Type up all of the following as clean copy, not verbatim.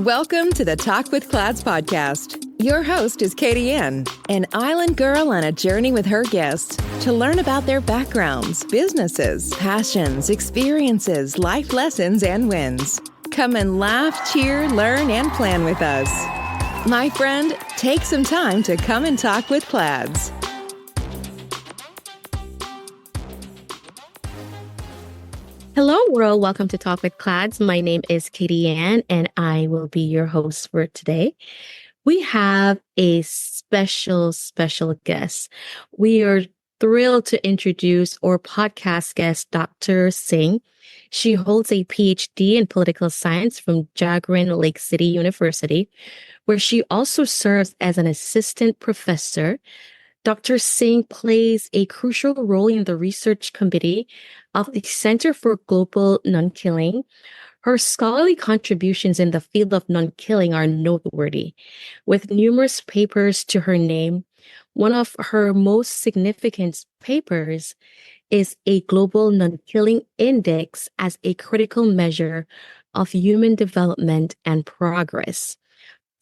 Welcome to the Talk with Clads podcast. Your host is Katyayani, an island girl on a journey with her guests to learn about their backgrounds, businesses, passions, experiences, life lessons, and wins. Come and laugh, cheer, learn, and plan with us. My friend, take some time to come and talk with Clads. Hello, world. Welcome to Talk with Clads. My name is Katyayani, and I will be your host for today. We have a special guest. We are thrilled to introduce our podcast guest, Dr. Singh. She holds a PhD in political science from Jagran Lake City University, where she also serves as an assistant professor. Dr. Singh plays a crucial role in the research committee of the Center for Global Nonkilling. Her scholarly contributions in the field of nonkilling are noteworthy, with numerous papers to her name. One of her most significant papers is a Global Nonkilling Index as a critical measure of human development and progress.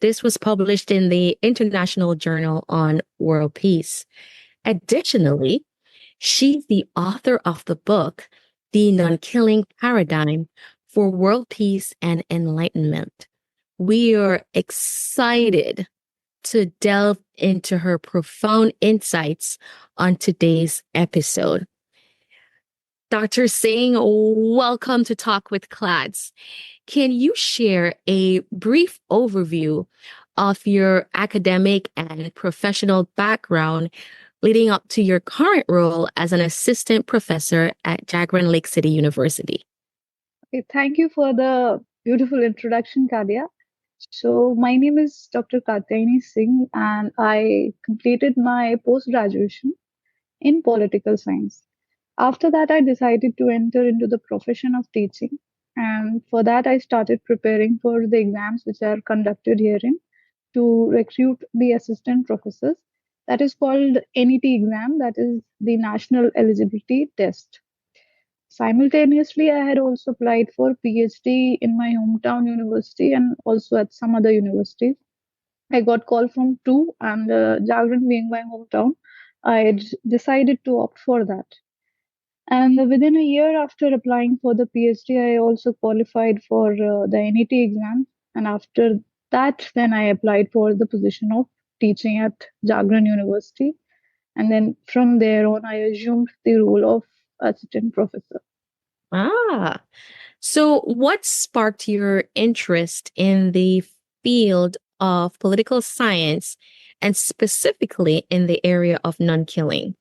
This was published in the International Journal on World Peace. Additionally, she's the author of the book, The Nonkilling Paradigm for World Peace and Enlightenment. We are excited to delve into her profound insights on today's episode. Dr. Singh, welcome to Talk with Clads. Can you share a brief overview of your academic and professional background leading up to your current role as an assistant professor at Jagran Lake City University? Okay, thank you for the beautiful introduction, Kadya. So, my name is Dr. Katyayani Singh, and I completed my post-graduation in political science. After that, I decided to enter into the profession of teaching. And for that, I started preparing for the exams which are conducted herein to recruit the assistant professors. That is called NET exam, that is the National Eligibility Test. Simultaneously, I had also applied for PhD in my hometown university and also at some other universities. I got call from two, and Jagran being my hometown, I decided to opt for that. And within a year after applying for the PhD, I also qualified for the NET exam. And after that, then I applied for the position of teaching at Jagran University. And then from there on, I assumed the role of assistant professor. So what sparked your interest in the field of political science and specifically in the area of nonkilling?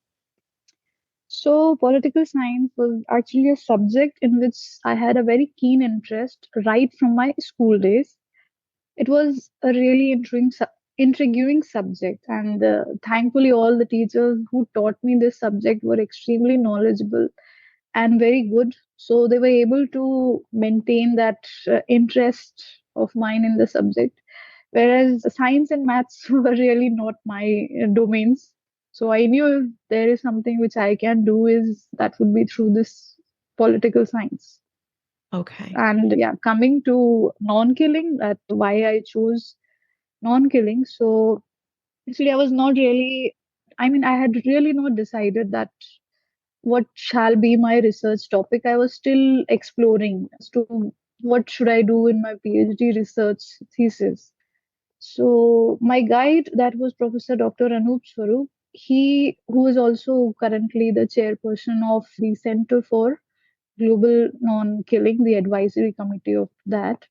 So, political science was actually a subject in which I had a very keen interest right from my school days. It was a really intriguing subject, and thankfully, all the teachers who taught me this subject were extremely knowledgeable and very good. So, they were able to maintain that interest of mine in the subject, whereas science and maths were really not my domains. So I knew if there is something which I can do is that would be through this political science. Okay. And yeah, coming to non-killing, that why I chose non-killing. So actually, I was not really. I mean, I had really not decided that what shall be my research topic. I was still exploring as to what should I do in my PhD research thesis. So my guide, that was Professor Dr. Anup Swarup, he who is also currently the chairperson of the Center for Global Non-Killing, the advisory committee of that.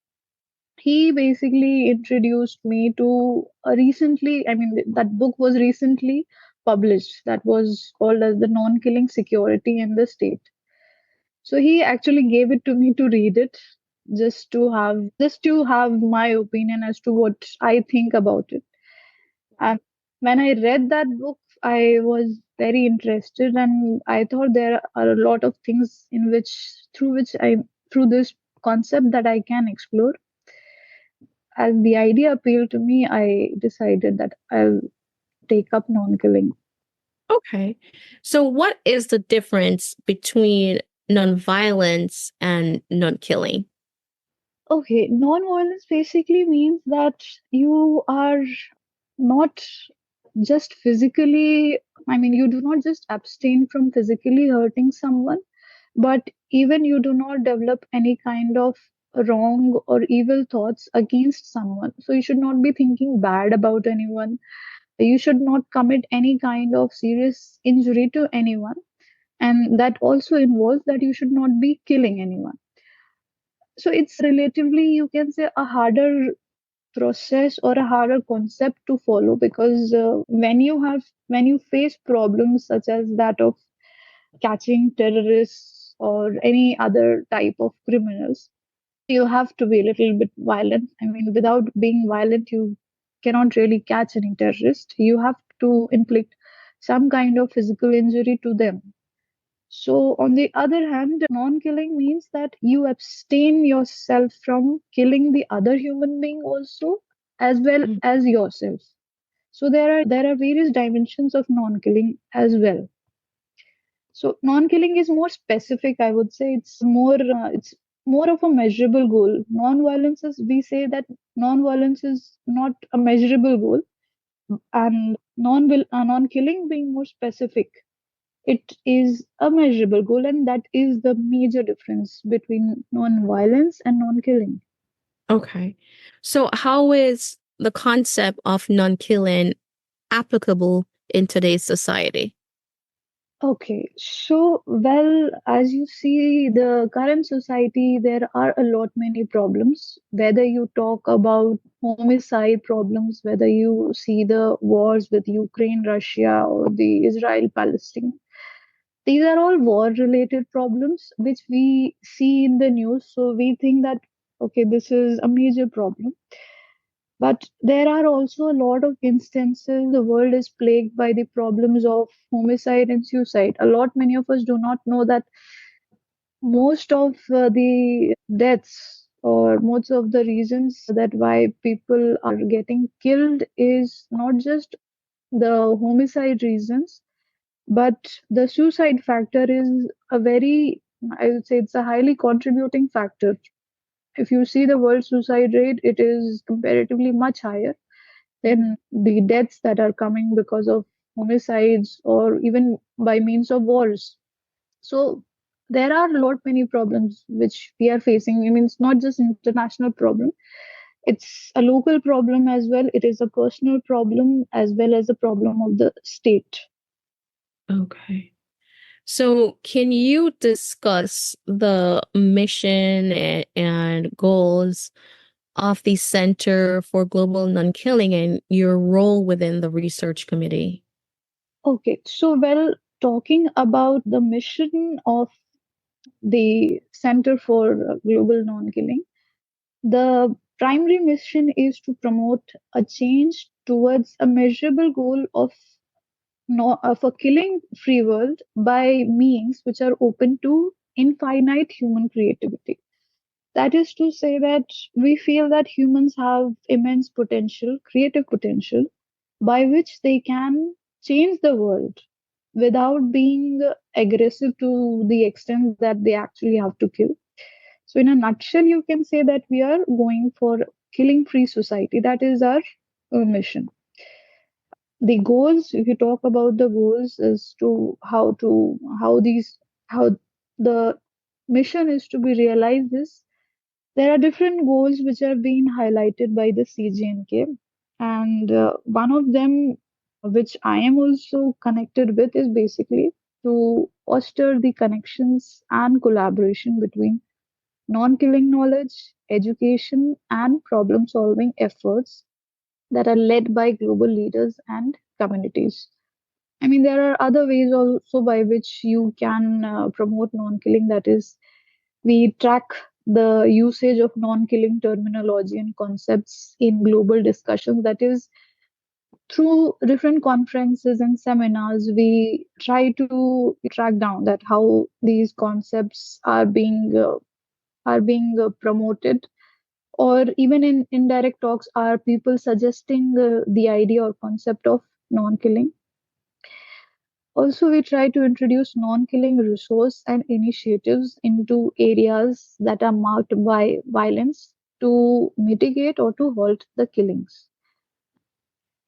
He basically introduced me to a recently, I mean, that book was recently published. That was called as the Non-Killing Security in the State. So he actually gave it to me to read it, just to have my opinion as to what I think about it. And when I read that book, I was very interested, and I thought there are a lot of things in which through this concept that I can explore. As the idea appealed to me, I decided that I'll take up non-killing. Okay. So what is the difference between nonviolence and nonkilling? Okay, non-violence basically means that you are not just physically, I mean, you do not just abstain from physically hurting someone, but even you do not develop any kind of wrong or evil thoughts against someone. So you should not be thinking bad about anyone. You should not commit any kind of serious injury to anyone. And that also involves that you should not be killing anyone. So it's relatively, you can say, a harder process or a harder concept to follow, because when you face problems such as that of catching terrorists or any other type of criminals, you have to be a little bit violent. I mean, without being violent, you cannot really catch any terrorist. You have to inflict some kind of physical injury to them. So, on the other hand, non killing means that you abstain yourself from killing the other human being also, as well Mm. as yourself. So, there are various dimensions of non killing as well. So, non killing is more specific, I would say. It's more of a measurable goal. Non violence is, we say that non violence is not a measurable goal, and non killing being more specific, it is a measurable goal, and that is the major difference between non-violence and non-killing. Okay. So, how is the concept of non-killing applicable in today's society? Okay, so well, as you see, the current society, there are a lot many problems. Whether you talk about homicide problems, whether you see the wars with Ukraine, Russia, or the Israel Palestine, these are all war related problems which we see in the news. So we think that, okay, this is a major problem. But there are also a lot of instances the world is plagued by the problems of homicide and suicide. A lot many of us do not know that most of the deaths or most of the reasons that why people are getting killed is not just the homicide reasons, but the suicide factor is a very, I would say, it's a highly contributing factor. If you see the world suicide rate, it is comparatively much higher than the deaths that are coming because of homicides or even by means of wars. So there are a lot many problems which we are facing. I mean, it's not just international problem. It's a local problem as well. It is a personal problem as well as a problem of the state. Okay. So, can you discuss the mission and goals of the Center for Global Non-Killing and your role within the research committee? Okay, so well, talking about the mission of the Center for Global Non-Killing, the primary mission is to promote a change towards a measurable goal of of a killing-free world by means which are open to infinite human creativity. That is to say that we feel that humans have immense potential, creative potential, by which they can change the world without being aggressive to the extent that they actually have to kill. So, in a nutshell, you can say that we are going for killing free society. That is our mission. The goals, if you talk about the goals, is how the mission is to be realized is there are different goals which are being highlighted by the CGNK, and one of them, which I am also connected with, is basically to foster the connections and collaboration between non-killing knowledge, education, and problem-solving efforts that are led by global leaders and communities. I mean, there are other ways also by which you can promote non-killing. That is, we track the usage of non-killing terminology and concepts in global discussions. That is, through different conferences and seminars, we try to track down that how these concepts are being promoted, or even in indirect talks, are people suggesting the idea or concept of non-killing. Also, we try to introduce non-killing resource and initiatives into areas that are marked by violence, to mitigate or to halt the killings.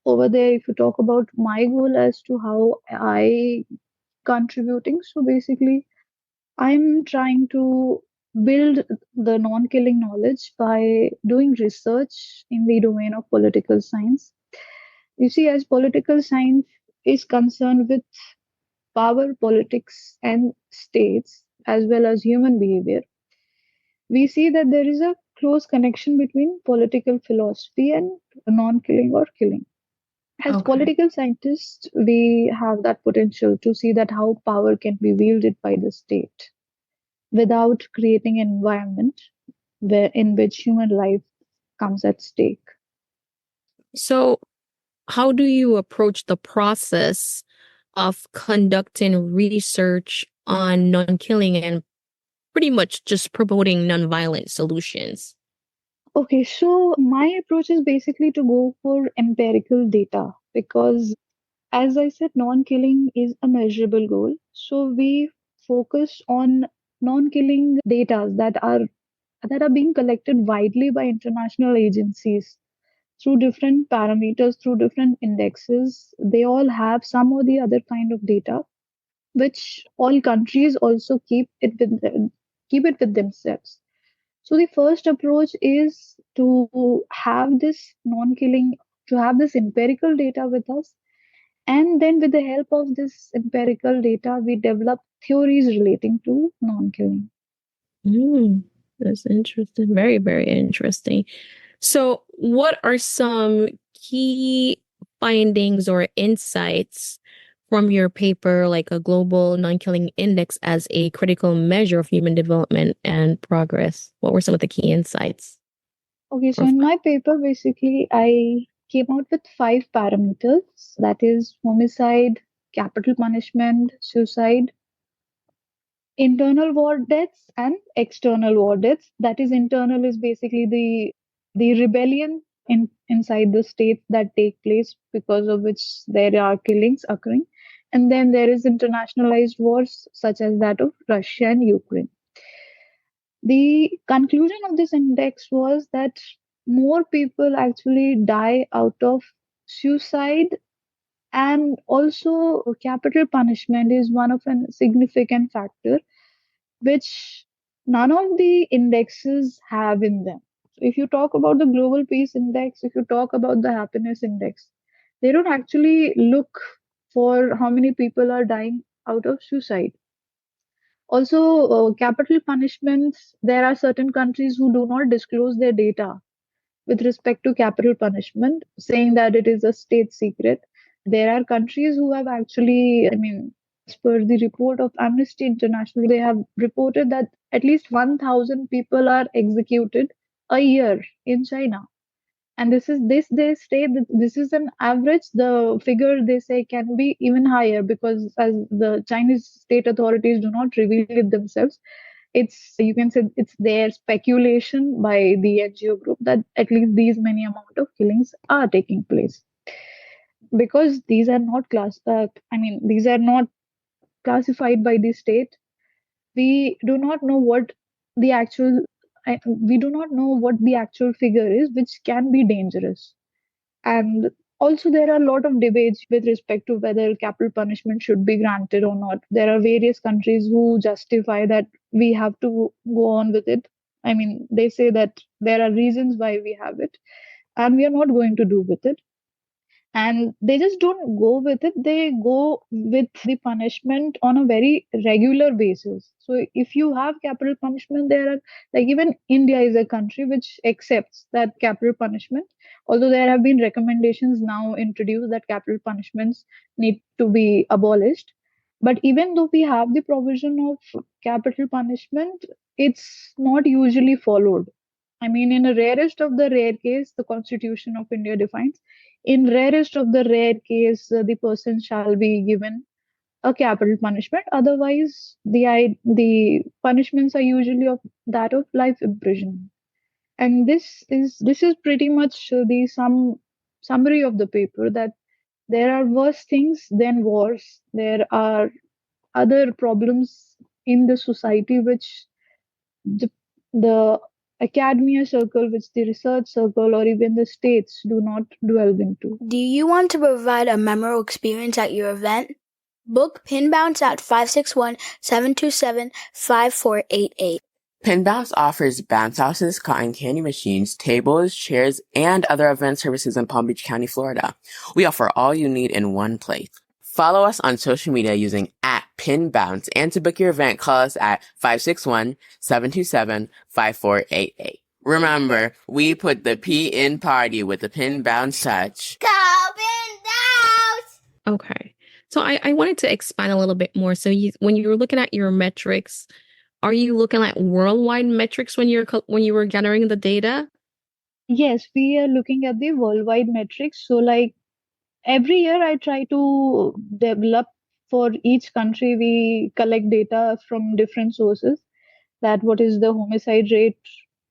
Over there, if you talk about my goal as to how I contributing, so basically I'm trying to build the non-killing knowledge by doing research in the domain of political science. You see, as political science is concerned with power, politics, and states, as well as human behavior, we see that there is a close connection between political philosophy and non-killing or killing. As Okay. political scientists, we have that potential to see that how power can be wielded by the state without creating an environment in which human life comes at stake. So, how do you approach the process of conducting research on non-killing and pretty much just promoting nonviolent solutions? Okay, so my approach is basically to go for empirical data because, as I said, non killing is a measurable goal. So we focus on non killing data that are being collected widely by international agencies through different parameters, through different indexes. They all have some or the other kind of data, which all countries also keep it with themselves. So the first approach is to have this non-killing, to have this empirical data with us, and then with the help of this empirical data, we develop theories relating to non-killing. Mm, that's interesting. Very, very interesting. So, what are some key findings or insights from your paper, like a global non-killing index as a critical measure of human development and progress? What were some of the key insights? Okay, so Or in my paper, basically, I came out with five parameters, that is homicide, capital punishment, suicide, internal war deaths, and external war deaths. That is, internal is basically the rebellion inside the states that take place because of which there are killings occurring, and then there is internationalized wars such as that of Russia and Ukraine. The conclusion of this index was that more people actually die out of suicide, and also capital punishment is one of a significant factor which none of the indexes have in them. So if you talk about the global peace index, if you talk about the happiness index, they don't actually look for how many people are dying out of suicide. Also, capital punishments, there are certain countries who do not disclose their data with respect to capital punishment, saying that it is a state secret. There are countries who have actually, I mean, as per the report of Amnesty International, they have reported that at least 1,000 people are executed a year in China. And this they say that this is an average. The figure they say can be even higher because as the Chinese state authorities do not reveal it themselves, it's you can say it's their speculation by the NGO group that at least these many amount of killings are taking place because these are not these are not classified by the state. We do not know what the actual we do not know what the actual figure is, which can be dangerous. And also, there are a lot of debates with respect to whether capital punishment should be granted or not. There are various countries who justify that we have to go on with it. I mean, they say that there are reasons why we have it, and we are not going to do with it. And they just don't go with it, they go with the punishment on a very regular basis. So if you have capital punishment, there are, like, even India is a country which accepts that capital punishment, although there have been recommendations now introduced that capital punishments need to be abolished. But even though we have the provision of capital punishment, it's not usually followed. I mean, in a rarest of the rare case, the Constitution of India defines, in rarest of the rare case, the person shall be given a capital punishment. Otherwise, the punishments are usually of that of life imprisonment. And this is pretty much the summary of the paper, that there are worse things than wars. There are other problems in the society which the, the academia circle, which the research circle or even the states do not delve into. Do you want to provide a memorable experience at your event? Book Pin Bounce at 561-727-5488. Pin Bounce offers bounce houses, cotton candy machines, tables, chairs, and other event services in Palm Beach County, Florida. We offer all you need in one place. Follow us on social media using @PinBounce, and to book your event, call us at 561-727-5488. Remember, we put the P in party with the Pin Bounce touch. Go Pin Bounce! Okay. So I wanted to expand a little bit more. So when you were looking at your metrics, are you looking at worldwide metrics when you were gathering the data? Yes, we are looking at the worldwide metrics. So, like every year, I try to develop for each country. We collect data from different sources. That what is the homicide rate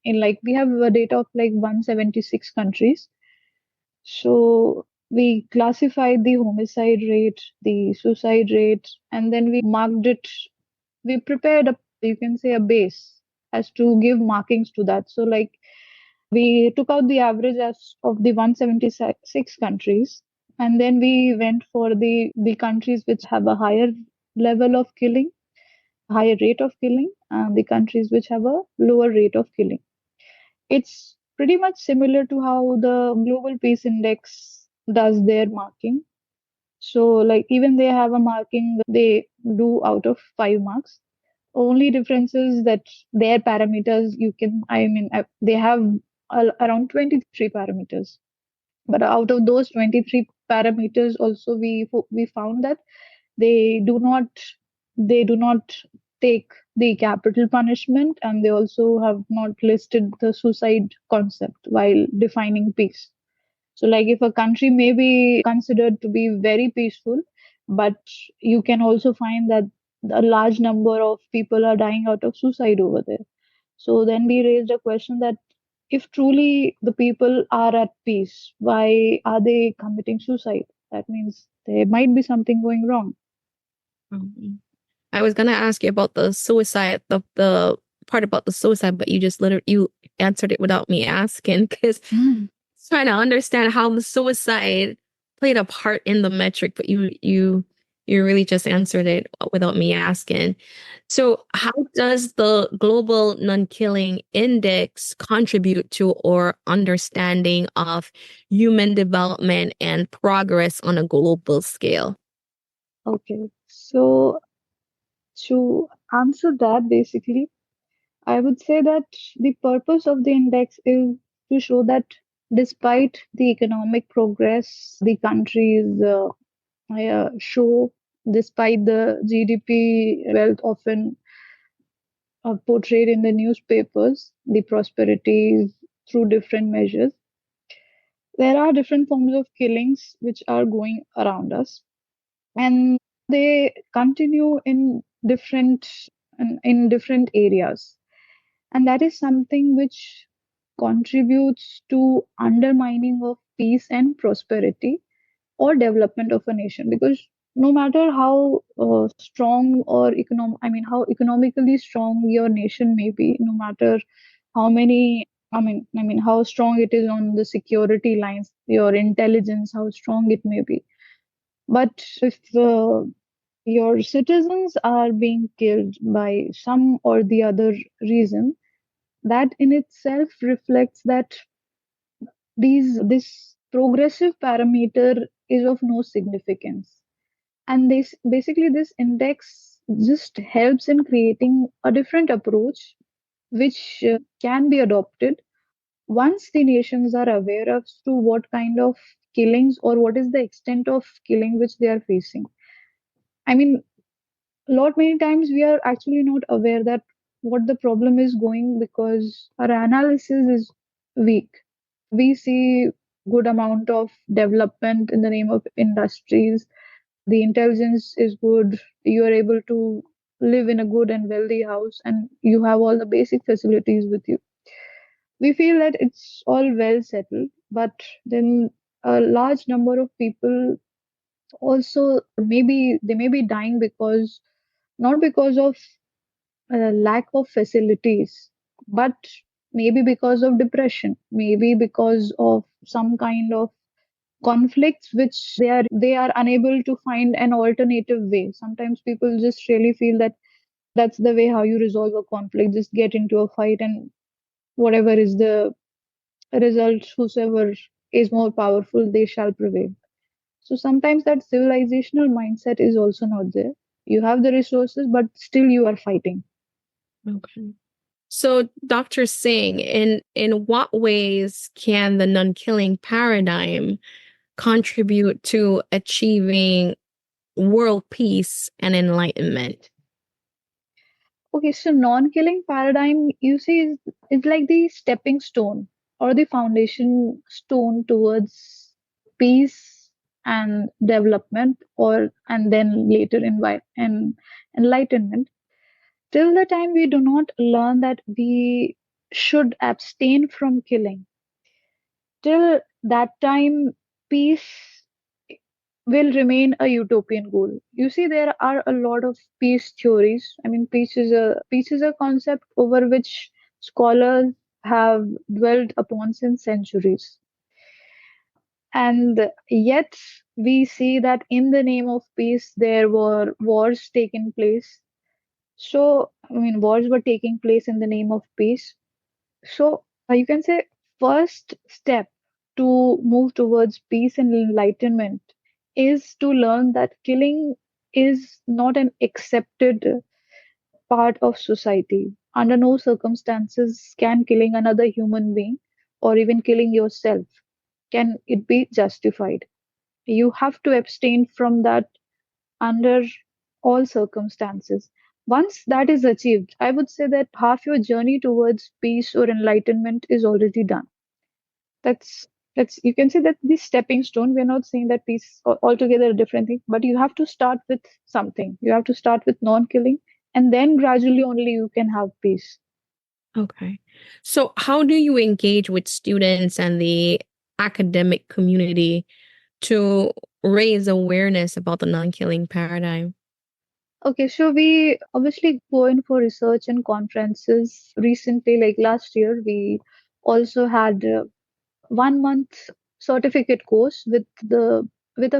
in, like, we have a data of like 176 countries. So we classified the homicide rate, the suicide rate, and then we marked it. We prepared you can say, a base as to give markings to that. So, like, we took out the average as of the 176 countries, and then we went for the countries which have a higher level of killing, higher rate of killing, and the countries which have a lower rate of killing. It's pretty much similar to how the Global Peace Index does their marking. So, like, even they have a marking they do out of 5 marks. Only difference is that their parameters, they have around 23 parameters. But out of those 23 parameters, also we found that they do not they do not take the capital punishment, and they also have not listed the suicide concept while defining peace. So, like, if a country may be considered to be very peaceful, but you can also find that a large number of people are dying out of suicide over there. So then we raised a question that if truly the people are at peace, why are they committing suicide? That means there might be something going wrong. I was gonna ask you about the suicide, the part about the suicide, but you answered it without me asking, because trying to understand how the suicide played a part in the metric, but you really just answered it without me asking. So how does the Global Non-Killing Index contribute to our understanding of human development and progress on a global scale? Okay, so to answer that, basically, I would say that the purpose of the index is to show that despite the economic progress the countries show, despite the GDP wealth often portrayed in the newspapers, the prosperities through different measures, there are different forms of killings which are going around us, and they continue in different areas, and that is something which contributes to undermining of peace and prosperity or development of a nation. Because no matter how strong or how economically strong your nation may be, no matter how many how strong it is on the security lines, your intelligence, how strong it may be, but if your citizens are being killed by some or the other reason, that in itself reflects that this progressive parameter is of no significance. And this index just helps in creating a different approach which can be adopted once the nations are aware of to what kind of killings or what is the extent of killing which they are facing. I mean, lot many times we are actually not aware that what the problem is going, because our analysis is weak. We see good amount of development in the name of industries, the intelligence is good, you are able to live in a good and wealthy house, and you have all the basic facilities with you. We feel that it's all well settled, but then a large number of people also, maybe they may be dying because not because of lack of facilities, but maybe because of depression, maybe because of some kind of conflicts which they are unable to find an alternative way. Sometimes people just really feel that that's the way how you resolve a conflict, just get into a fight, and whatever is the result, whosoever is more powerful, they shall prevail. So sometimes that civilizational mindset is also not there. You have the resources, but still you are fighting. Okay. So, Dr. Singh, in what ways can the non-killing paradigm contribute to achieving world peace and enlightenment? Okay, so non-killing paradigm, you see, is like the stepping stone or the foundation stone towards peace and development, or and then later and enlightenment. Till the time we do not learn that we should abstain from killing, till that time, peace will remain a utopian goal. You see, there are a lot of peace theories. I mean, peace is a concept over which scholars have dwelt upon since centuries. And yet, we see that in the name of peace, there were wars taking place. So, I mean, wars were taking place in the name of peace. So, you can say first step to move towards peace and enlightenment is to learn that killing is not an accepted part of society. Under no circumstances can killing another human being or even killing yourself can it be justified. You have to abstain from that under all circumstances. Once that is achieved, I would say that half your journey towards peace or enlightenment is already done. That's you can say that this stepping stone. We're not saying that peace altogether a different thing, but you have to start with something. You have to start with non-killing, and then gradually only you can have peace. Okay. So, how do you engage with students and the academic community to raise awareness about the non-killing paradigm? Okay, so we obviously go in for research and conferences. Recently, like last year, we also had 1 month certificate course with a with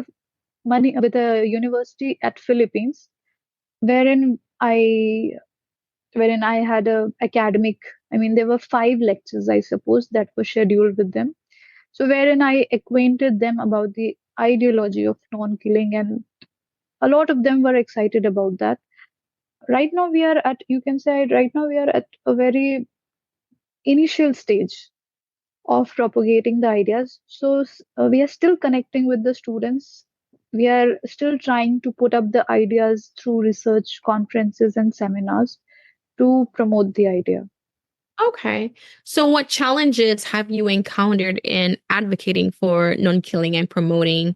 a university at Philippines, wherein I had a academic. I mean, there were 5 lectures, I suppose, that were scheduled with them. So wherein I acquainted them about the ideology of non-killing, and a lot of them were excited about that. Right now we are at, you can say, right now we are at a very initial stage of propagating the ideas. So we are still connecting with the students. We are still trying to put up the ideas through research conferences and seminars to promote the idea. Okay. So, what challenges have you encountered in advocating for non-killing and promoting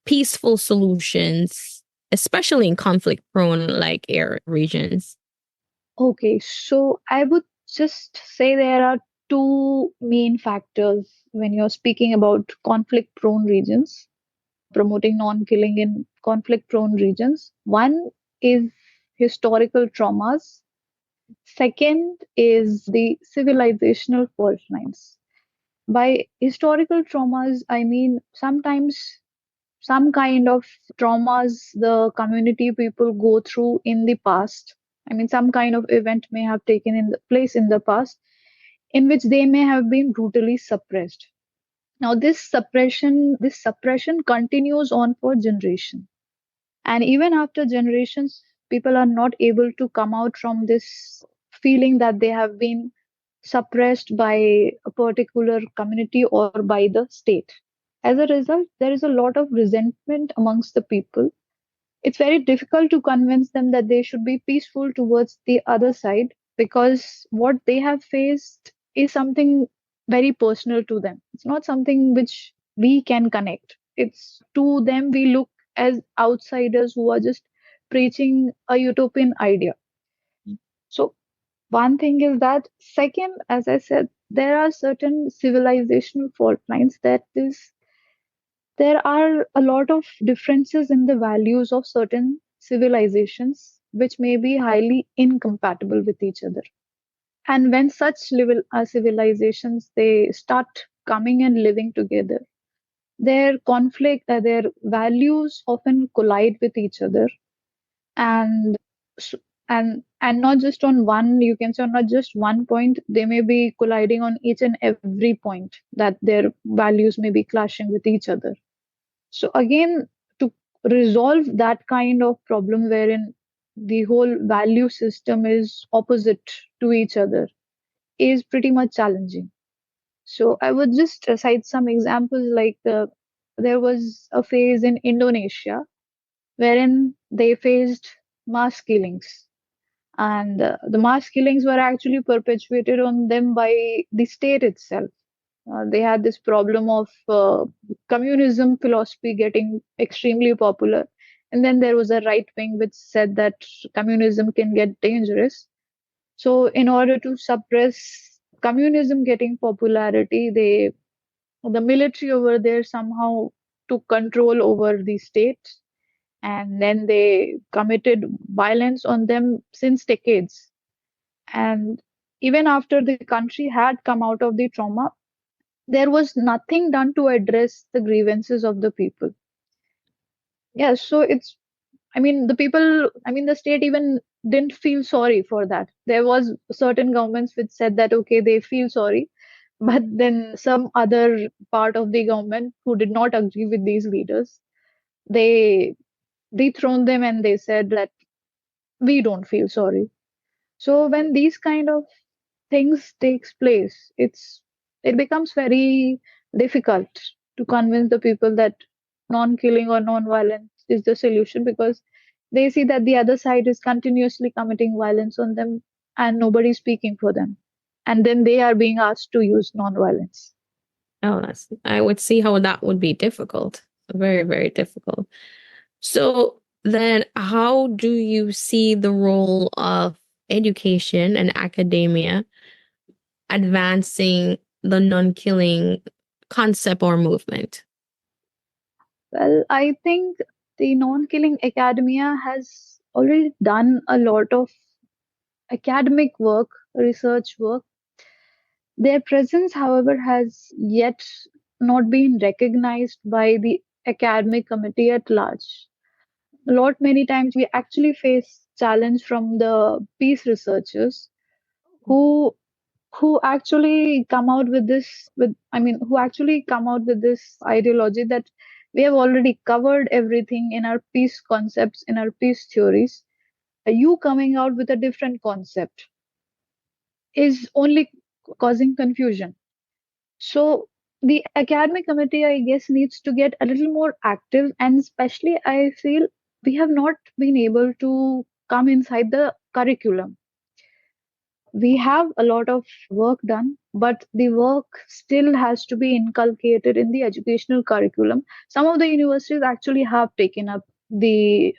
peaceful solutions, especially in conflict-prone like air regions? Okay, so I would just say there are two main factors when you're speaking about conflict prone regions, promoting non killing in conflict prone regions. One is historical traumas, second is the civilizational fault lines. By historical traumas, I mean sometimes some kind of traumas the community people go through in the past. I mean, some kind of event may have taken in the place in the past in which they may have been brutally suppressed. Now, this suppression continues on for generations, and even after generations, people are not able to come out from this feeling that they have been suppressed by a particular community or by the state. As a result, there is a lot of resentment amongst the people. It's very difficult to convince them that they should be peaceful towards the other side, because what they have faced is something very personal to them. It's not something which we can connect. It's to them, we look as outsiders who are just preaching a utopian idea. So, one thing is that. Second, as I said, there are certain civilizational fault lines, that is, there are a lot of differences in the values of certain civilizations which may be highly incompatible with each other. And when such civilizations, they start coming and living together, their conflict, their values often collide with each other, and s- and not just on one, you can say, on not just one point, they may be colliding on each and every point, that their values may be clashing with each other. So again, to resolve that kind of problem wherein the whole value system is opposite to each other is pretty much challenging. So I would just cite some examples, like there was a phase in Indonesia wherein they faced mass killings, and the mass killings were actually perpetuated on them by the state itself. They had this problem of communism philosophy getting extremely popular. And then there was a right wing which said that communism can get dangerous. So, in order to suppress communism getting popularity, the military over there somehow took control over the state, and then they committed violence on them since decades. And even after the country had come out of the trauma, there was nothing done to address the grievances of the people. Yeah, so it's, I mean, the people, I mean, the state even didn't feel sorry for that. There was certain governments which said that, okay, they feel sorry, but then some other part of the government who did not agree with these leaders, they dethroned them and they said that we don't feel sorry. So when these kind of things takes place, it becomes very difficult to convince the people that non-killing or non-violence is the solution, because they see that the other side is continuously committing violence on them and nobody's speaking for them, and then they are being asked to use non-violence. Oh, I would see how that would be difficult. Very, very difficult. So then how do you see the role of education and academia advancing the non-killing concept or movement? Well, I think the non-killing academia has already done a lot of academic work, research work. Their presence, however, has yet not been recognized by the academic committee at large. A lot many times we actually face challenge from the peace researchers who actually come out with this with I mean who actually come out with this ideology that we have already covered everything in our peace concepts, in our peace theories. You coming out with a different concept is only causing confusion. So the academic committee, I guess, needs to get a little more active, and especially I feel we have not been able to come inside the curriculum. We have a lot of work done, but the work still has to be inculcated in the educational curriculum. Some of the universities actually have taken up the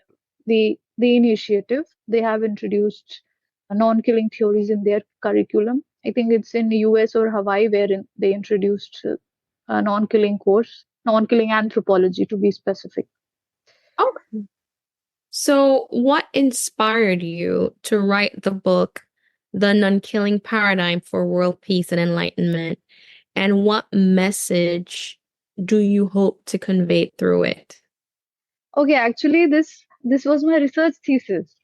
initiative. They have introduced non-killing theories in their curriculum. I think it's in the US or Hawaii where they introduced a non-killing course, non-killing anthropology to be specific. Okay. So what inspired you to write the book, The Non-Killing Paradigm for World Peace and Enlightenment? And what message do you hope to convey through it? Okay, actually, this was my research thesis.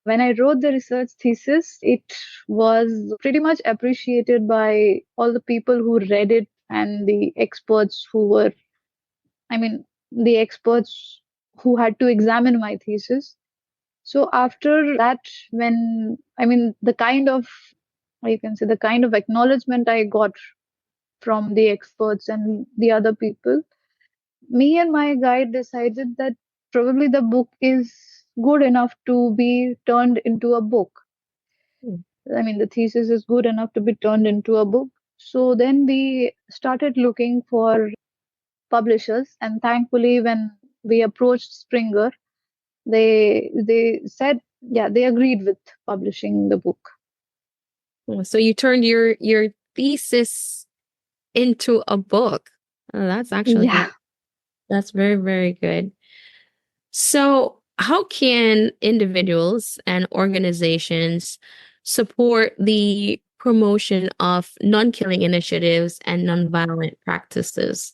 When I wrote the research thesis, it was pretty much appreciated by all the people who read it and the experts who were, I mean, the experts who had to examine my thesis. So after that, when, I mean, the kind of, you can say, the kind of acknowledgement I got from the experts and the other people, me and my guide decided that probably the book is good enough to be turned into a book. I mean, the thesis is good enough to be turned into a book. So then we started looking for publishers, and thankfully, when we approached Springer, they said, yeah, they agreed with publishing the book. So you turned your thesis into a book. Oh, that's actually Yeah. that's very, very good. So how can individuals and organizations support the promotion of non-killing initiatives and nonviolent practices?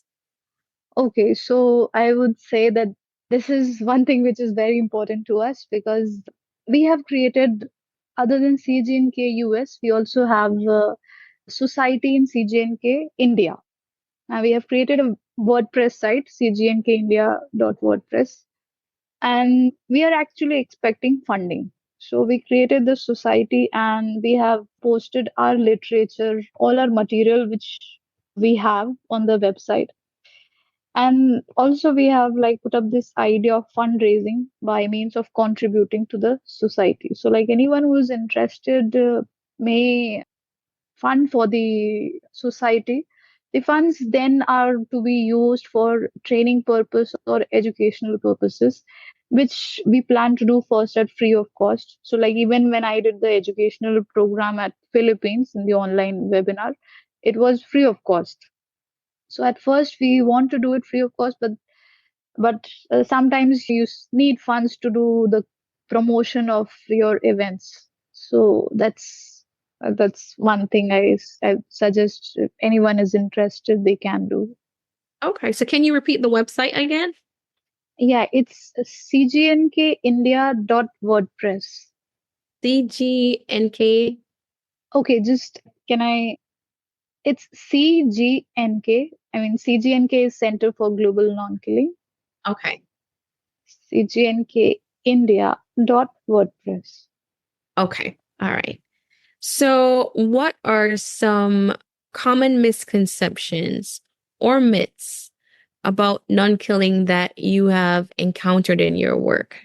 Okay, so I would say that this is one thing which is very important to us because we have created, other than CGNK US, we also have a society in CGNK India. And we have created a WordPress site, cgnkindia.wordpress, and we are actually expecting funding. So we created the society and we have posted our literature, all our material which we have on the website. And also we have like put up this idea of fundraising by means of contributing to the society. So like anyone who is interested may fund for the society. The funds then are to be used for training purpose or educational purposes, which we plan to do first at free of cost. So like even when I did the educational program at Philippines in the online webinar, it was free of cost. So at first we want to do it free of cost, but sometimes you need funds to do the promotion of your events. So that's one thing I suggest if anyone is interested, they can do. Okay, so can you repeat the website again? Yeah, it's cgnkindia.wordpress. CGNK. Okay, just can I? It's CGNK. I mean, CGNK is Center for Global Non-Killing. Okay. cgnkindia.wordpress. Okay. All right. So, what are some common misconceptions or myths about non-killing that you have encountered in your work?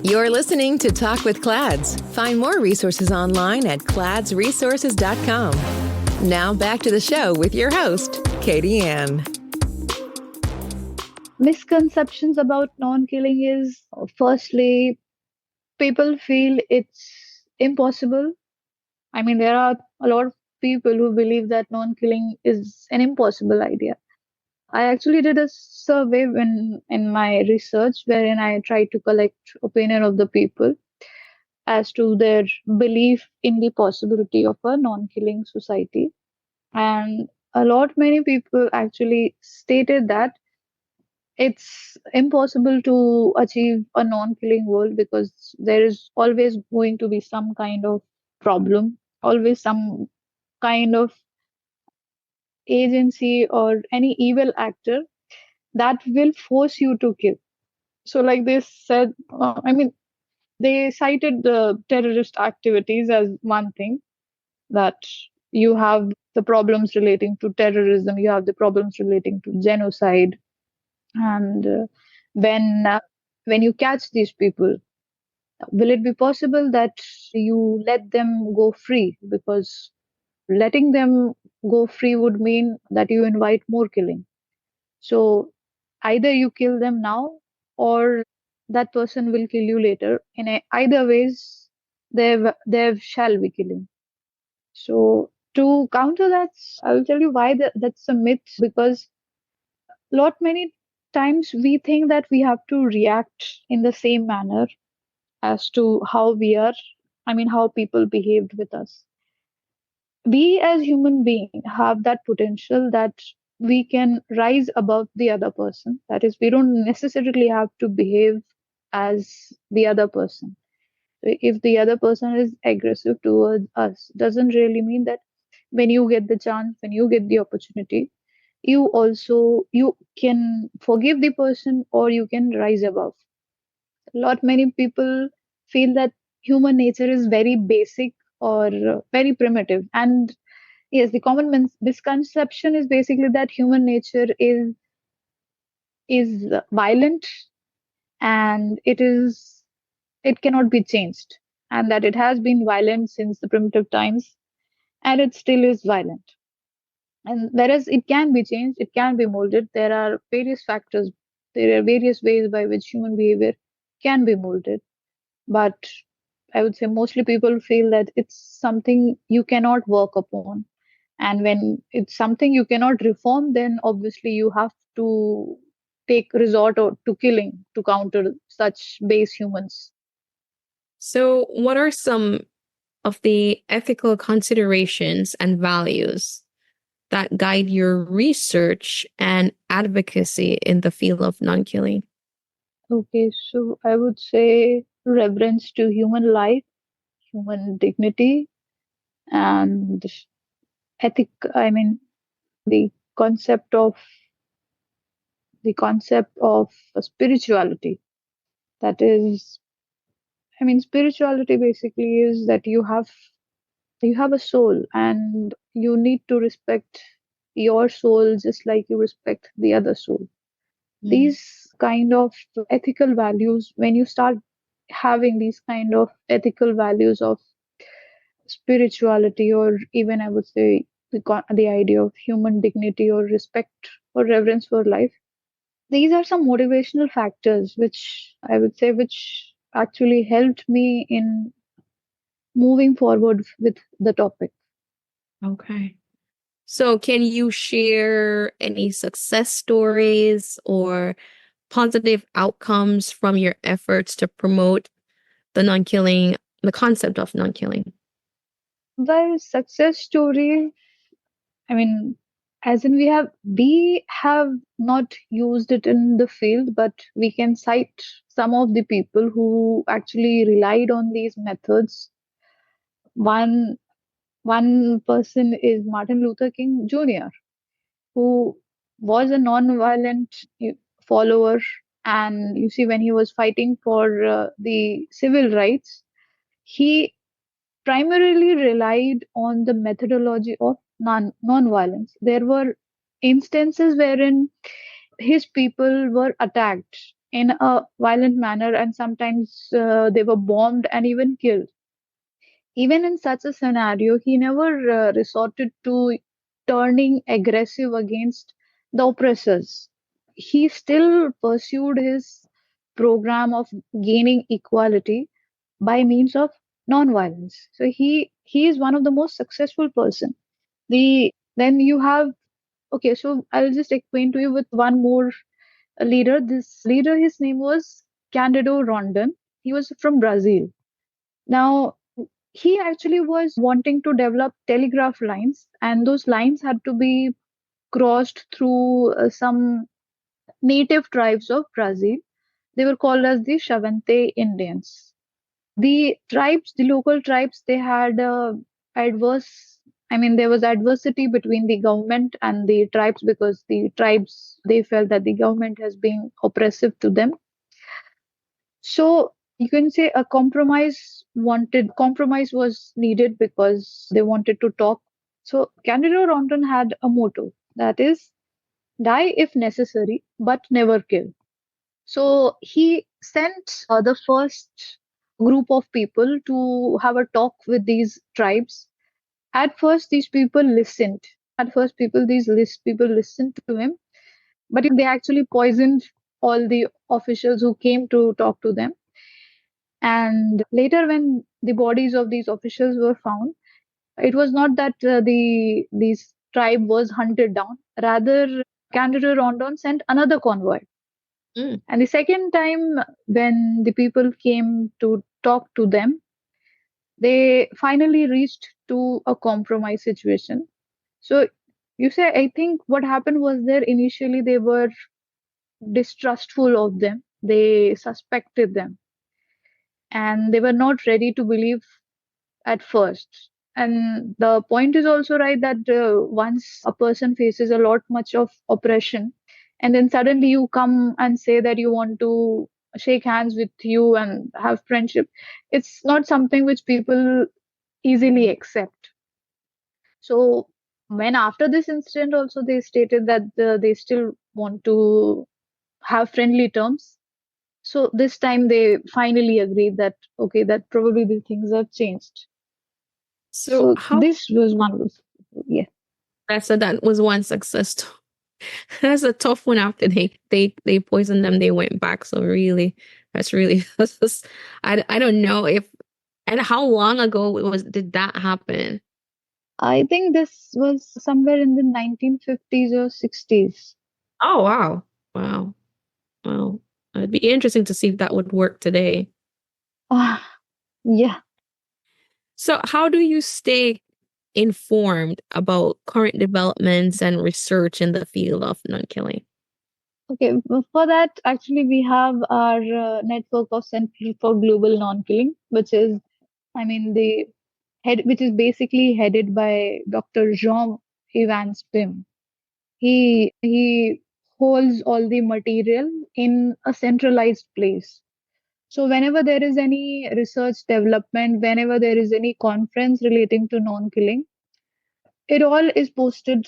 You're listening to Talk with Clads. Find more resources online at cladsresources.com. Now back to the show with your host, Katyayani. Misconceptions about non-killing is firstly, people feel it's impossible. I mean, there are a lot of people who believe that non-killing is an impossible idea. I actually did a survey when in my research wherein I tried to collect opinion of the people as to their belief in the possibility of a non-killing society. And a lot many people actually stated that it's impossible to achieve a non-killing world because there is always going to be some kind of problem, always some kind of agency or any evil actor that will force you to kill. So, like they said, I mean, they cited the terrorist activities as one thing, that you have the problems relating to terrorism, you have the problems relating to genocide, and when uh, when you catch these people, will it be possible that you let them go free? Because letting them go free would mean that you invite more killing. So either you kill them now or that person will kill you later. Either ways, there shall be killing. So to counter that, I'll tell you why that's a myth. Because lot many times we think that we have to react in the same manner as to how we are. I mean, how people behaved with us. We as human beings have that potential that we can rise above the other person. That is, we don't necessarily have to behave as the other person. If the other person is aggressive towards us, doesn't really mean that when you get the chance, when you get the opportunity, you can forgive the person or you can rise above. A lot many people feel that human nature is very basic or very primitive, and yes, the common misconception is basically that human nature is violent, and it cannot be changed, and that it has been violent since the primitive times, and it still is violent. And whereas it can be changed, it can be molded. There are various factors. There are various ways by which human behavior can be molded. But I would say mostly people feel that it's something you cannot work upon. And when it's something you cannot reform, then obviously you have to take resort to killing to counter such base humans. So, what are some of the ethical considerations and values that guide your research and advocacy in the field of non-killing? Okay, so I would say reverence to human life, human dignity, and ethic. I mean, the concept of spirituality. That is, I mean, spirituality basically is that you have a soul, and you need to respect your soul just like you respect the other soul. These kind of ethical values, when you start having these kind of ethical values of spirituality, or even I would say the idea of human dignity or respect or reverence for life, these are some motivational factors which I would say which actually helped me in moving forward with the topic. Okay. So, can you share any success stories or positive outcomes from your efforts to promote the non-killing, the concept of non-killing? Well, success story, I mean, as in we have not used it in the field, but we can cite some of the people who actually relied on these methods. One one person is Martin Luther King Jr., who was a non-violent follower, and you see when he was fighting for the civil rights, he primarily relied on the methodology of non-violence. There were instances wherein his people were attacked in a violent manner, and sometimes they were bombed and even killed. Even in such a scenario, he never resorted to turning aggressive against the oppressors. He still pursued his program of gaining equality by means of non-violence. So he is one of the most successful person. Then you have, okay, so I'll just acquaint you with one more leader. This leader, his name was Cândido Rondon. He was from Brazil. Now, he actually was wanting to develop telegraph lines, and those lines had to be crossed through some native tribes of Brazil. They were called as the Chavante Indians. The local tribes, they had adverse, I mean, there was adversity between the government and the tribes, because the tribes, they felt that the government has been oppressive to them. So you can say a compromise was needed because they wanted to talk. So Candida Rondon had a motto, that is, die if necessary, but never kill. So he sent the first group of people to have a talk with these tribes. At first, these people listened. At first, people listened to him, but they actually poisoned all the officials who came to talk to them. And later, when the bodies of these officials were found, it was not that these tribe was hunted down. Rather, Candida Rondon sent another convoy. And the second time, when the people came to talk to them, they finally reached to a compromise situation. So you say, I think what happened was there initially they were distrustful of them. They suspected them, and they were not ready to believe at first. And the point is also right that once a person faces a lot much of oppression, and then suddenly you come and say that you want to shake hands with you and have friendship, it's not something which people easily accept. So when after this incident also they stated that they still want to have friendly terms. So this time they finally agreed that okay, that probably the things have changed. So So how this was one of those. Yeah. so that was one success story. That's a tough one. After they poisoned them, they went back. So really, that's really that's just, I don't know if, and how long ago did that happen? I think this was somewhere in the 1950s or 60s. Oh wow. Wow. Wow. It'd be interesting to see if that would work today. Ah, yeah. So how do you stay informed about current developments and research in the field of non-killing? Okay, well, for that, actually, we have our network of Center for Global Non-Killing, which is, I mean, the head, which is basically headed by Dr. Jean Evans Pim. He holds all the material in a centralized place. So whenever there is any research development, whenever there is any conference relating to non-killing, it all is posted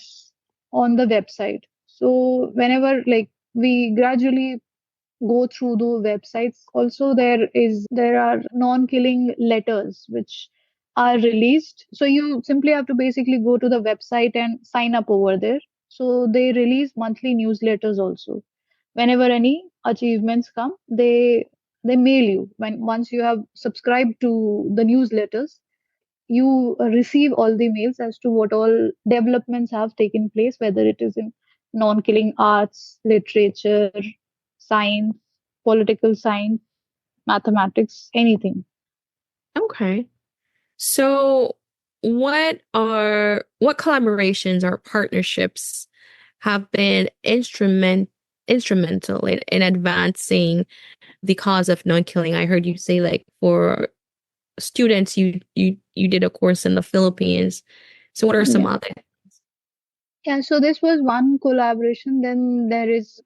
on the website. So whenever like we gradually go through the websites, also there are non-killing letters which are released. So you simply have to basically go to the website and sign up over there. So they release monthly newsletters also. Whenever any achievements come, they mail you. When once you have subscribed to the newsletters, you receive all the mails as to what all developments have taken place, whether it is in non-killing arts, literature, science, political science, mathematics, anything. Okay. So what collaborations or partnerships have been instrumental in advancing the cause of non-killing? I heard you say like for students you did a course in the Philippines. So what are some Yeah. other? Yeah, so this was one collaboration. Then there is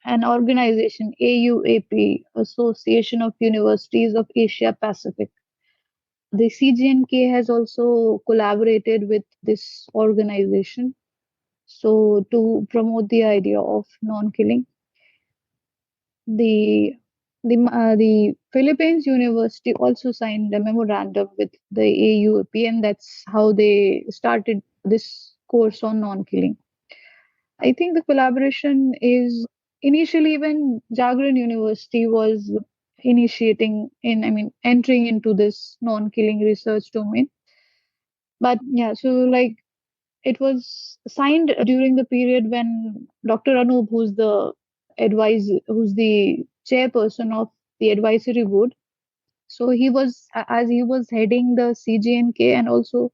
an organization, AUAP, Association of Universities of Asia Pacific. The CGNK has also collaborated with this organization, so to promote the idea of non-killing. The the Philippines University also signed a memorandum with the AUP, and that's how they started this course on non-killing. I think the collaboration is initially when Jagran University was entering into this non-killing research domain. But yeah, so like it was signed during the period when Dr. Anup, who's the chairperson of the advisory board. So as he was heading the CGNK, and also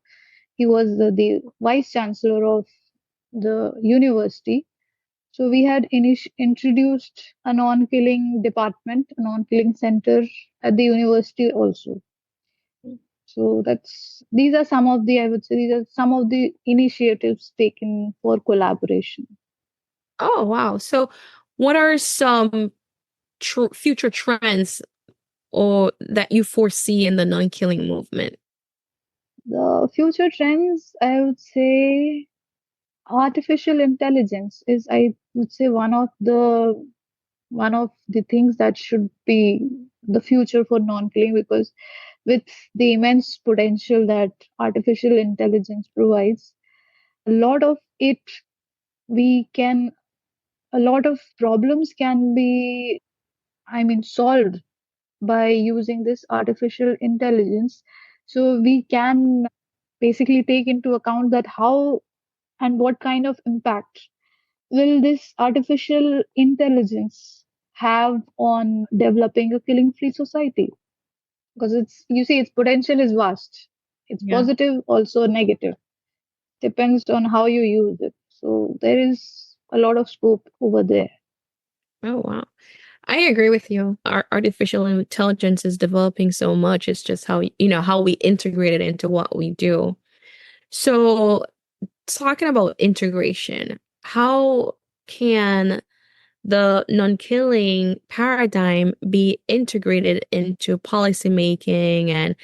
he was the vice chancellor of the university. So we had introduced a non-killing department, a non-killing center at the university also. So these are some of the, I would say, these are some of the initiatives taken for collaboration. Oh, wow. So what are some future trends or that you foresee in the non-killing movement? The future trends, I would say, artificial intelligence is, I would say, one of the things that should be the future for non-killing, because with the immense potential that artificial intelligence provides, a lot of it we can a lot of problems can be, solved by using this artificial intelligence. So we can basically take into account that how and what kind of impact will this artificial intelligence have on developing a killing free society, because its potential is vast. It's Yeah. positive, also negative, depends on how you use it. So there is a lot of scope over there. Oh, wow. I agree with you. Our artificial intelligence is developing so much. It's just how we integrate it into what we do. So, talking about integration, how can the non-killing paradigm be integrated into policymaking and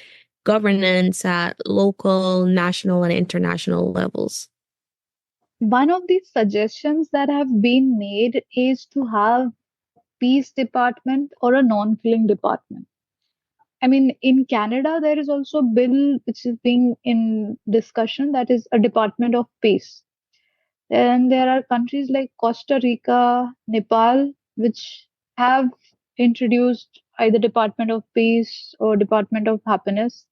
governance at local, national, and international levels? One of the suggestions that have been made is to have peace department or a non-killing department. In Canada, there is also a bill which is being in discussion, that is a department of peace. And there are countries like Costa Rica, Nepal, which have introduced either Department of Peace or Department of Happiness.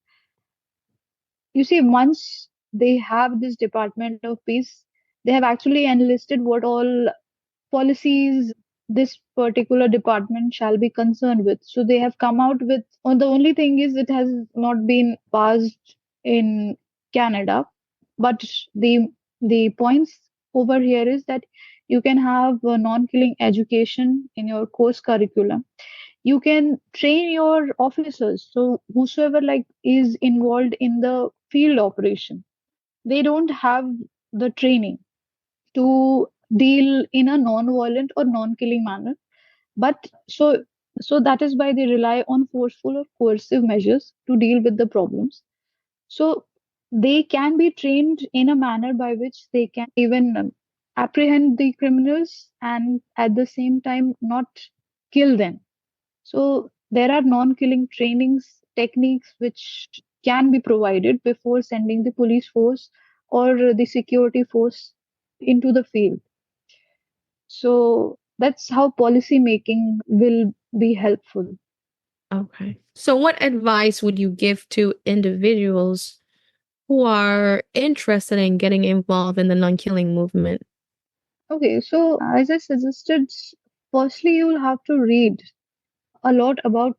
You see, once they have this Department of Peace, they have actually enlisted what all policies this particular department shall be concerned with. So they have come out with, the only thing is it has not been passed in Canada, but the points over here is that you can have non-killing education in your course curriculum. You can train your officers, so whosoever like is involved in the field operation, they don't have the training to deal in a non-violent or non-killing manner, but so that is why they rely on forceful or coercive measures to deal with the problems. So they can be trained in a manner by which they can even apprehend the criminals and at the same time not kill them. So there are non-killing trainings techniques which can be provided before sending the police force or the security force into the field. So that's how policy making will be helpful. Okay. So, what advice would you give to individuals who are interested in getting involved in the non-killing movement? Okay, so as I suggested, firstly you will have to read a lot about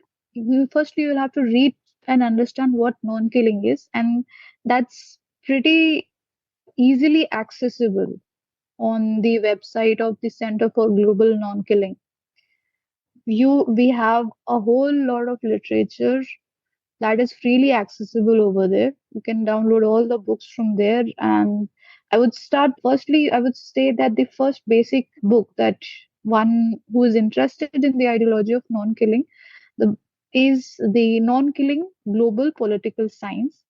firstly you'll have to read and understand what non-killing is, and that's pretty easily accessible on the website of the Center for Global Non-Killing. We have a whole lot of literature that is freely accessible over there. You can download all the books from there. And I would say that the first basic book that one who is interested in the ideology of non-killing the, is the Non-Killing Global Political Science,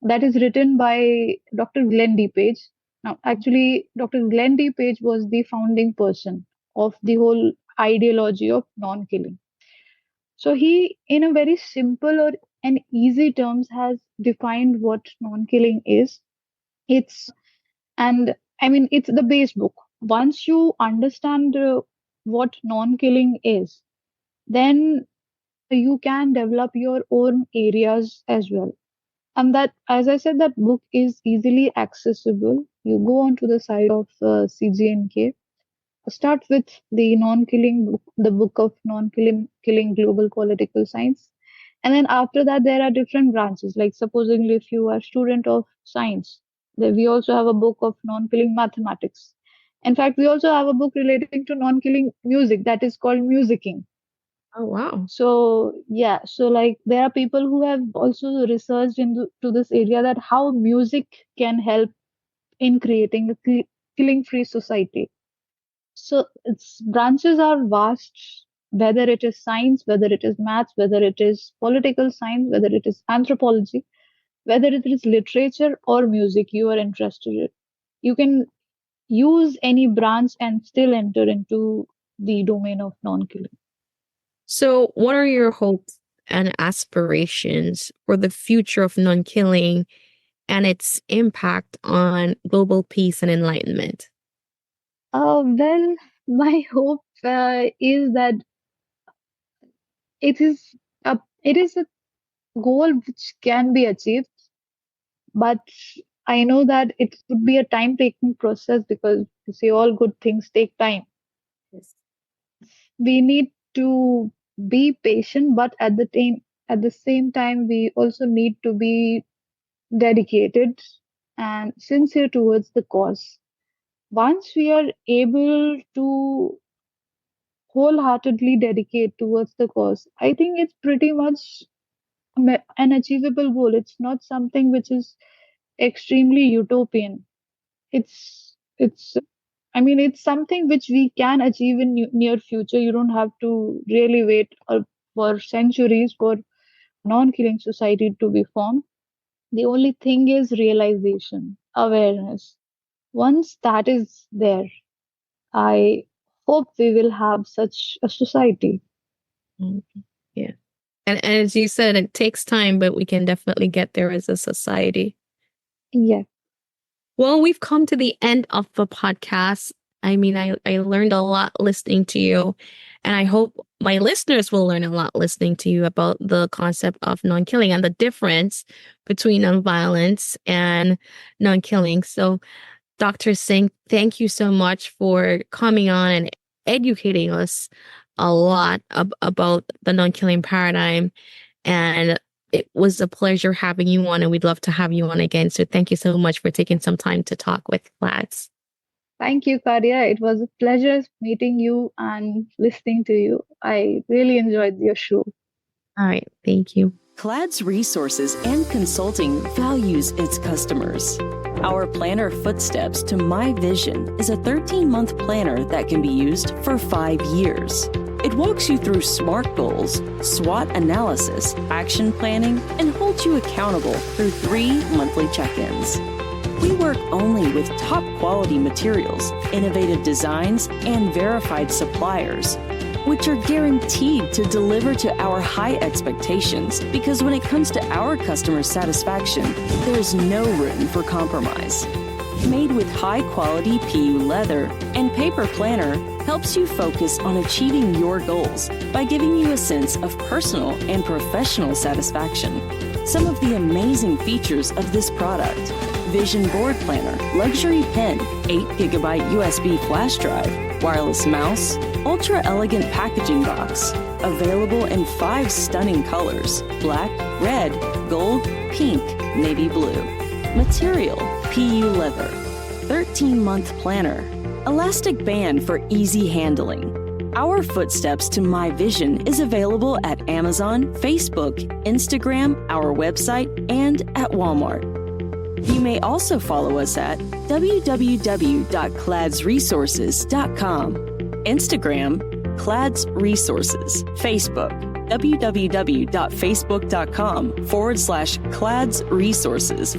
that is written by Dr. Glenn D. Page. Now, actually, Dr. Glenn D. Page was the founding person of the whole ideology of non-killing. So he, in a very simple or and easy terms, has defined what non-killing is. It's and I mean it's the base book. Once you understand what non-killing is, then you can develop your own areas as well. And that, as I said, that book is easily accessible. You go onto the site of CGNK, start with the non-killing book, the book of non-killing global political science, and then after that there are different branches. Like supposedly, if you are student of science, then we also have a book of non-killing mathematics. In fact, we also have a book relating to non-killing music that is called musicking. Oh, wow. So yeah, so like there are people who have also researched into to this area, that how music can help in creating a killing-free society. So its branches are vast, whether it is science, whether it is maths, whether it is political science, whether it is anthropology, whether it is literature or music you are interested in. You can use any branch and still enter into the domain of non-killing. So, what are your hopes and aspirations for the future of non-killing and its impact on global peace and enlightenment? Well, my hope is that it is a goal which can be achieved, but I know that it would be a time-taking process, because you see, all good things take time. Yes. We need to be patient, but at the same time, we also need to be dedicated and sincere towards the cause. Once we are able to wholeheartedly dedicate towards the cause, I think it's pretty much an achievable goal. It's not something which is extremely utopian. It's I mean it's something which we can achieve in near future. You don't have to really wait for centuries for non-killing society to be formed. The only thing is realization, awareness. Once that is there, I hope we will have such a society. Mhm. Yeah. And as you said, it takes time, but we can definitely get there as a society. Yeah. Well, we've come to the end of the podcast. I mean, I learned a lot listening to you, and I hope my listeners will learn a lot listening to you about the concept of non-killing and the difference between nonviolence and non-killing. So, Dr. Singh, thank you so much for coming on and educating us a lot about the non-killing paradigm. And it was a pleasure having you on, and we'd love to have you on again. So thank you so much for taking some time to talk with CLADS. Thank you, Kadia. It was a pleasure meeting you and listening to you. I really enjoyed your show. All right. Thank you. CLADS Resources and Consulting values its customers. Our planner Footsteps to My Vision is a 13-month planner that can be used for 5 years. It walks you through SMART goals, SWOT analysis, action planning, and holds you accountable through 3 monthly check-ins. We work only with top-quality materials, innovative designs, and verified suppliers, which are guaranteed to deliver to our high expectations, because when it comes to our customer satisfaction, there's no room for compromise. Made with high-quality PU leather and paper planner helps you focus on achieving your goals by giving you a sense of personal and professional satisfaction. Some of the amazing features of this product: Vision Board Planner, luxury pen, 8GB USB flash drive, wireless mouse, ultra-elegant packaging box, available in 5 stunning colors: black, red, gold, pink, navy blue. Material: PU leather. 13-month planner. Elastic band for easy handling. Our Footsteps to My Vision is available at Amazon, Facebook, Instagram, our website, and at Walmart. You may also follow us at www.cladsresources.com, Instagram, CLADS Resources, Facebook, www.facebook.com/CLADS Resources/.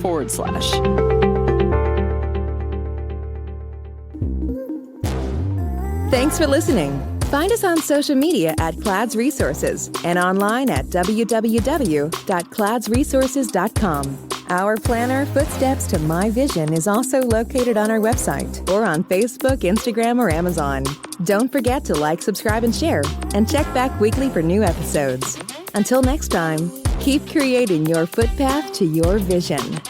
Thanks for listening. Find us on social media at CLADS Resources and online at www.cladsresources.com. Our planner, Footsteps to My Vision, is also located on our website or on Facebook, Instagram, or Amazon. Don't forget to like, subscribe, and share, and check back weekly for new episodes. Until next time, keep creating your footpath to your vision.